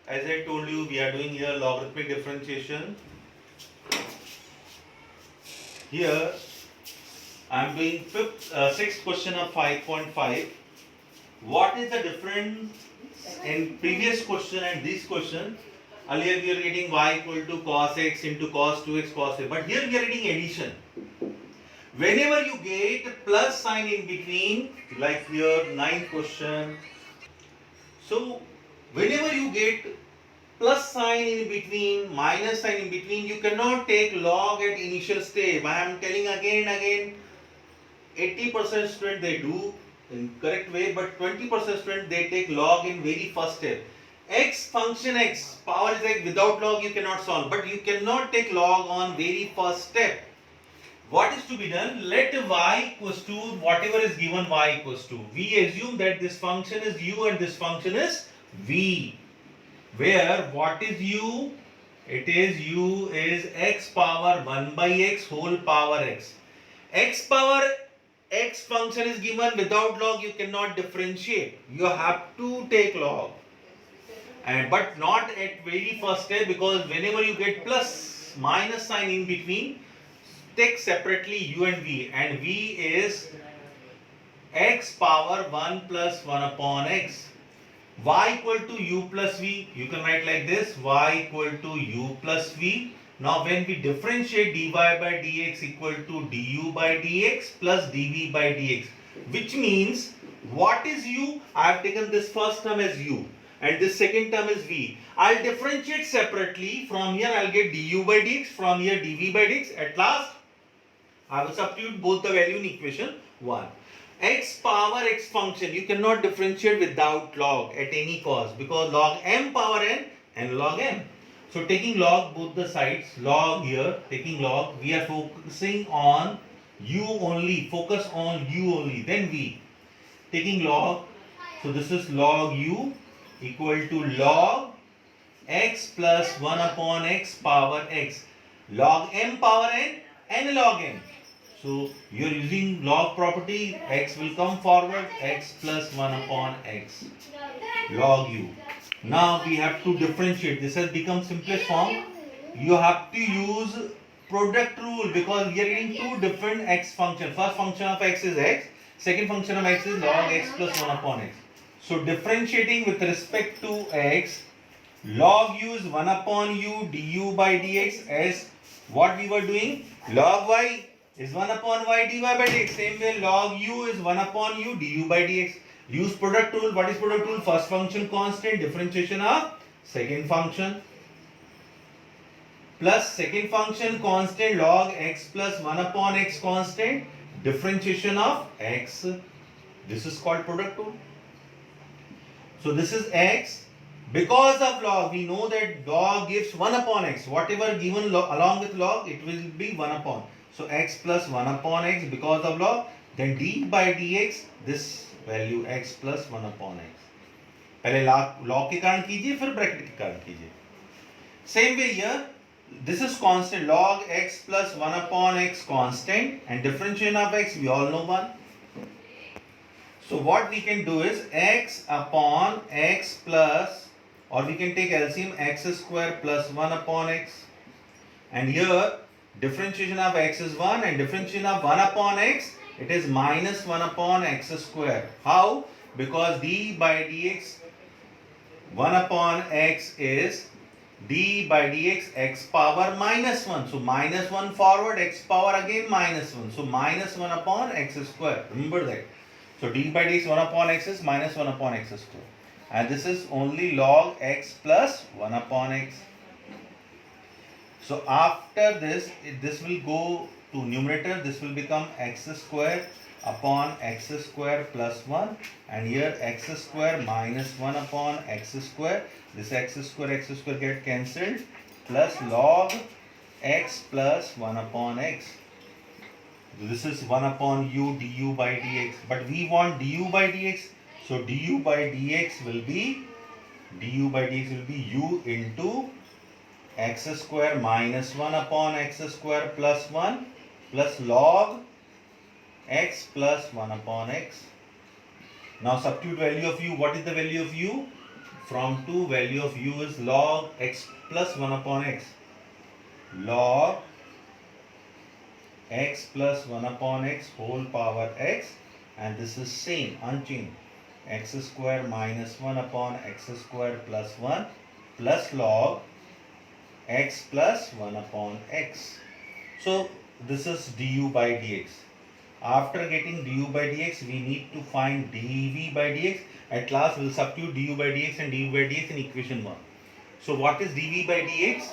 As I told you, we are doing here logarithmic differentiation. Here I am doing sixth question of 5.5. What is the difference in previous question and this question? Earlier we are getting y equal to cos x into cos 2x cos a, but here we are getting addition. Whenever you get plus sign in between, like here ninth question. So whenever you get plus sign in between, minus sign in between, you cannot take log at initial step. I am telling again and again, 80% student they do in correct way, but 20% student they take log in very first step. X function x, power is x, without log you cannot solve, but you cannot take log on very first step. What is to be done? Let y equals to whatever is given y equals to. We assume that this function is u and this function is v. Where what is u? It is u is x power 1 by x whole power x. X power x function is given without log, you cannot differentiate. You have to take log. And but not at very first step, because whenever you get plus minus sign in between, take separately u and v, and v is x power 1 plus 1 upon x. Y equal to u plus v, you can write like this, y equal to u plus v. Now when we differentiate dy by dx equal to du by dx plus dv by dx, which means what is u? I have taken this first term as u and this second term is v. I'll differentiate separately. From here I'll get du by dx, from here dv by dx. At last I will substitute both the value in equation 1. X power x function you cannot differentiate without log at any cost, because log m power n and log m. So taking log both the sides, log here, taking log, we are focusing on u only, focus on u only, then v. Taking log, so this is log u equal to log x plus 1 upon x power x. Log m power n and log m. So you are using log property, x will come forward, x plus 1 upon x, log u. Now we have to differentiate. This has become simplest form. You have to use product rule, because we are getting two different x function. First function of x is x, second function of x is log x plus 1 upon x. So differentiating with respect to x, log u is 1 upon u du by dx, as what we were doing, log y is 1 upon y dy by dx. Same way log u is 1 upon u du by dx. Use product rule. What is product rule? First function constant, differentiation of second function, plus second function constant log x plus 1 upon x constant, differentiation of x. This is called product rule. So this is x. Because of log, we know that log gives 1 upon x. Whatever given along with log, it will be 1 upon. So x plus 1 upon x because of log, then d by dx, this value x plus 1 upon x. पहले log के कारण कीजिए, फिर bracket के कारण कीजिए. Same way here, this is constant, log x plus 1 upon x constant, and differentiation of x we all know 1. So what we can do is x upon x plus, or we can take LCM, x square plus 1 upon x, and here differentiation of x is 1 and differentiation of 1 upon x, it is minus 1 upon x square. How? Because d by dx 1 upon x is d by dx x power minus 1. So minus 1 forward, x power again minus 1. So minus 1 upon x square. Remember that. So d by dx 1 upon x is minus 1 upon x square. And this is only log x plus 1 upon x. So after this, this will go to numerator, this will become x square upon x square plus 1, and here x square minus 1 upon x square, this x square get cancelled, plus log x plus 1 upon x. This is 1 upon u du by dx, but we want du by dx, so du by dx will be u into x square minus 1 upon x square plus 1 plus log x plus 1 upon x. Now substitute value of u. What is the value of u? from 2 value of u is log x plus 1 upon x. Log x plus 1 upon x whole power x, and this is same unchanged, x square minus 1 upon x square plus 1 plus log x plus 1 upon x. So this is du by dx. After getting du by dx, we need to find dv by dx. At last, we'll substitute du by dx and dv by dx in equation 1. So what is dv by dx?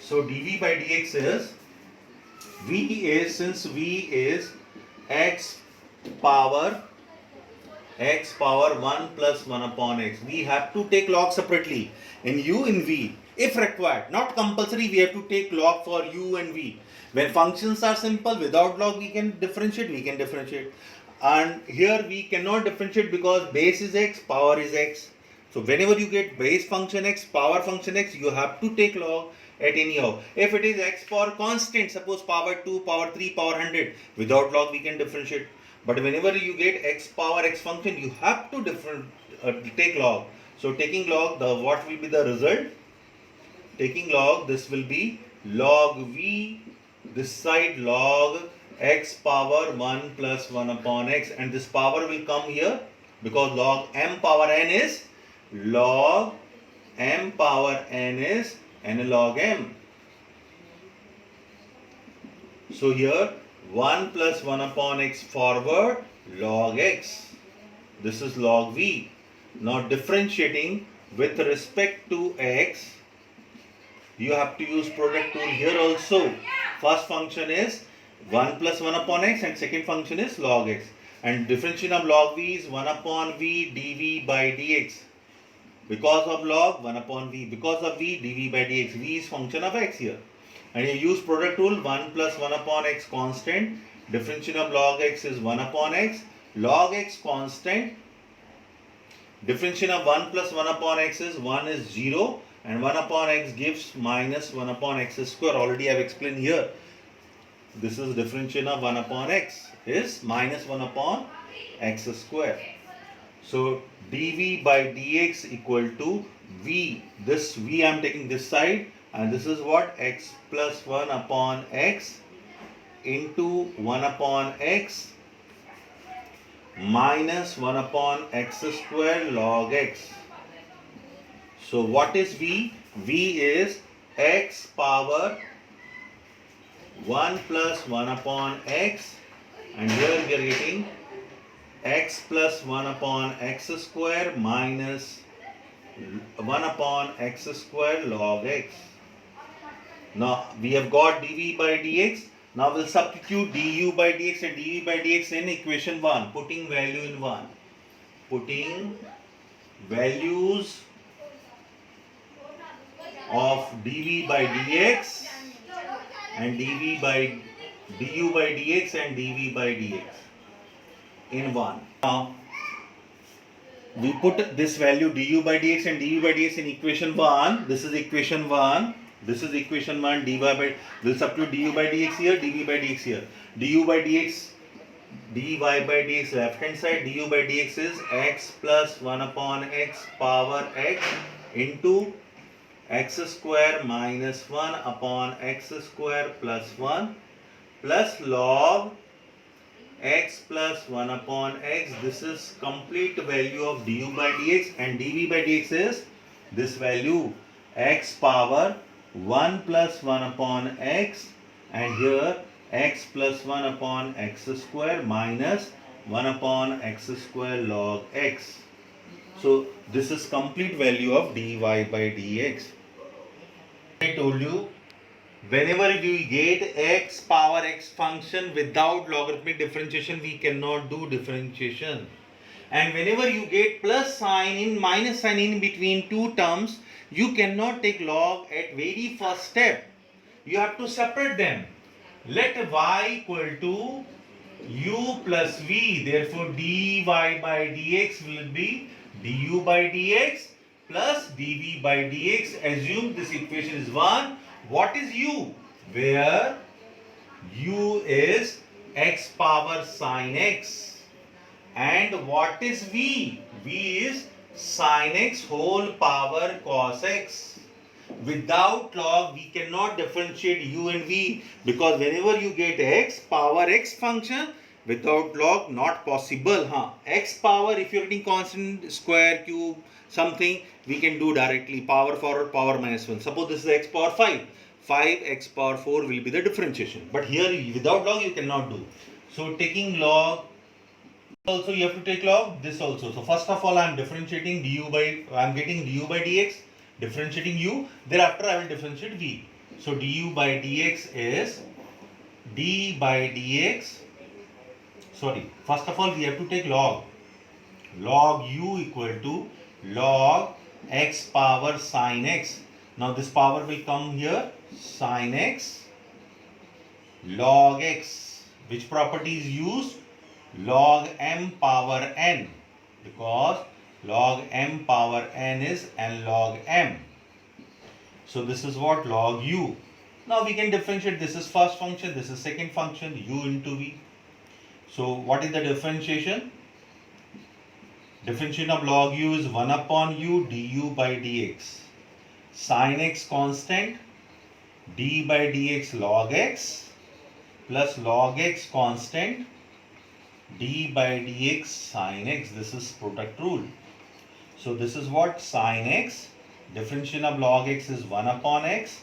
So dv by dx is, since v is x power 1 plus 1 upon x, we have to take log separately in u in v. If required, not compulsory, we have to take log for u and v. When functions are simple, without log we can differentiate. And here we cannot differentiate because base is x, power is x. So whenever you get base function x, power function x, you have to take log at anyhow. If it is x power constant, suppose power 2, power 3, power 100, without log we can differentiate. But whenever you get x power x function, you have to take log. So taking log, what will be the result? Taking log, this will be log v, this side log x power 1 plus 1 upon x, and this power will come here because log m power n is log m power n is n log m. So here 1 plus 1 upon x forward log x. This is log v. Now differentiating with respect to x, you have to use product tool here also. First function is 1 plus 1 upon x and second function is log x. And differentiation of log v is 1 upon v dv by dx. Because of log, 1 upon v. Because of v, dv by dx. V is function of x here. And you use product rule, 1 plus 1 upon x constant. Differentiation of log x is 1 upon x. Log x constant. Differentiation of 1 plus 1 upon x is 1 is 0. And 1 upon x gives minus 1 upon x square. Already I have explained here. This is differentiation of 1 upon x is minus 1 upon x square. So dv by dx equal to v. This v I am taking this side, and this is what? X plus 1 upon x into 1 upon x minus 1 upon x square log x. So what is v? V is x power 1 plus 1 upon x, and here we are getting x plus 1 upon x square minus 1 upon x square log x. Now we have got dv by dx. Now we'll substitute du by dx and dv by dx in equation 1, putting value in 1. Putting values of dv by dx and du by dx and dv by dx in 1. Now we put this value du by dx and dv by dx in equation 1. This is equation 1. This is equation 1. Dy by, we'll substitute du by dx here, dv by dx here. Du by dx, dy by dx left hand side, du by dx is x plus 1 upon x power x into x square minus 1 upon x square plus 1 plus log x plus 1 upon x. This is complete value of du by dx, and dv by dx is this value x power 1 plus 1 upon x, and here x plus 1 upon x square minus 1 upon x square log x. So this is complete value of dy by dx. I told you, whenever we get x power x function without logarithmic differentiation, we cannot do differentiation. And whenever you get plus sign in, minus sign in between two terms, you cannot take log at very first step. You have to separate them. Let y equal to u plus v. Therefore, dy by dx will be du by dx plus dv by dx. Assume this equation is 1. What is u? Where u is x power sine x. And what is v? V is sin x whole power cos x. Without log, we cannot differentiate u and v, because whenever you get x power x function, without log not possible. X power, if you're getting constant, square, cube, something, we can do directly power forward, power minus 1. Suppose this is x power 5. 5x power 4 will be the differentiation. But here without log you cannot do. So taking log, also you have to take log this also. So first of all I am differentiating I am getting du by dx, differentiating u, thereafter I will differentiate v. So du by dx is d by dx, sorry, first of all we have to take log u equal to log x power sin x. Now this power will come here, sin x log x. Which property is used? Log m power n, because log m power n is n log m. So this is what? Log u. Now we can differentiate. This is first function, this is second function, u into v. So what is the differentiation? Differentiation of log u is 1 upon u du by dx. Sin x constant, d by dx log x, plus log x constant, d by dx sin x. This is product rule. So this is what? Sin x, differentiation of log x is 1 upon x,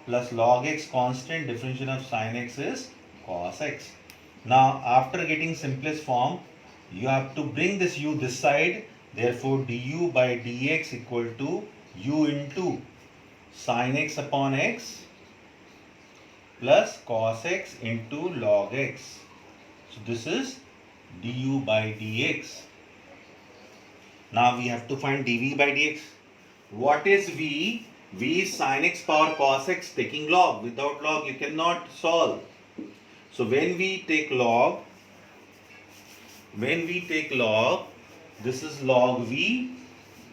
plus log x constant, differentiation of sin x is cos x. Now after getting simplest form, you have to bring this u this side. Therefore du by dx equal to u into sin x upon x plus cos x into log x. So this is du by dx. Now we have to find dv by dx. What is v? V is sin x power cos x, taking log. Without log you cannot solve. So when we take log, this is log v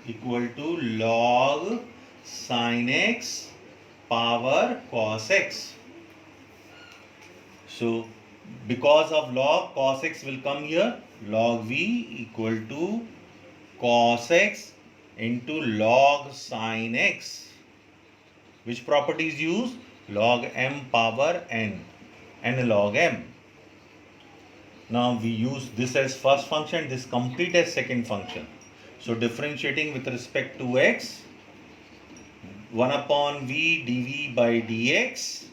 equal to log sin x power cos x. So because of log, cos x will come here. Log v equal to cos x into log sin x. Which property is used? Log m power n, n log m. Now we use this as first function, this complete as second function. So differentiating with respect to x, 1 upon v dv by dx,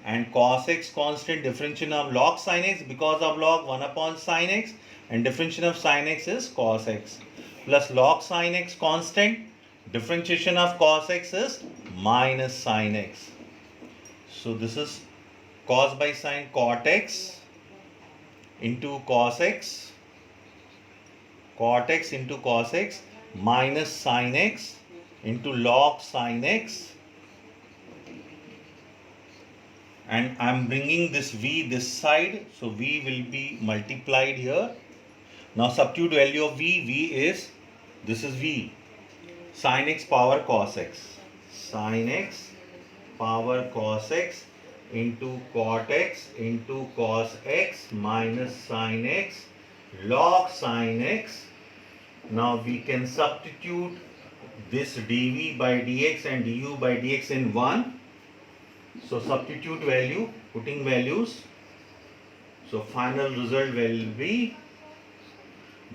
and cos x constant, differentiation of log sin x, because of log 1 upon sin x, and differentiation of sin x is cos x, plus log sin x constant, differentiation of cos x is minus sin x. So this is cos by sin, cot x into cos x, cot x into cos x, minus sin x into log sin x, and I am bringing this v this side, so v will be multiplied here. Now substitute value of v is, this is v, sin x power cos x, sin x power cos x into cot x into cos x minus sin x log sin x. Now we can substitute this dv by dx and du by dx in 1. So substitute value, putting values. So final result will be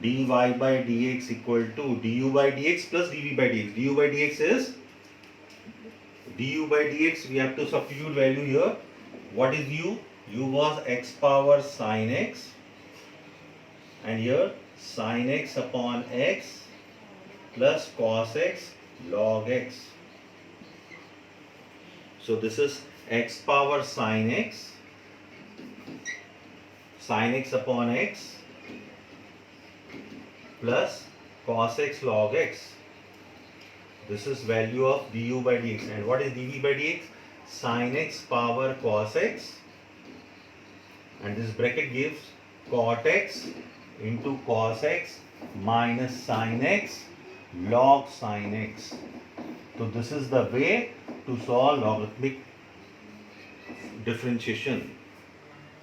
dy by dx equal to du by dx plus dv by dx. Du by dx is, du by dx we have to substitute value here. What is u? U was x power sin x, and here sin x upon x plus cos x log x. So this is x power sin x upon x plus cos x log x. This is value of du by dx. And what is dv by dx? Sin x power cos x, and this bracket gives cot x into cos x minus sin x log sin x. So this is the way to solve logarithmic differentiation.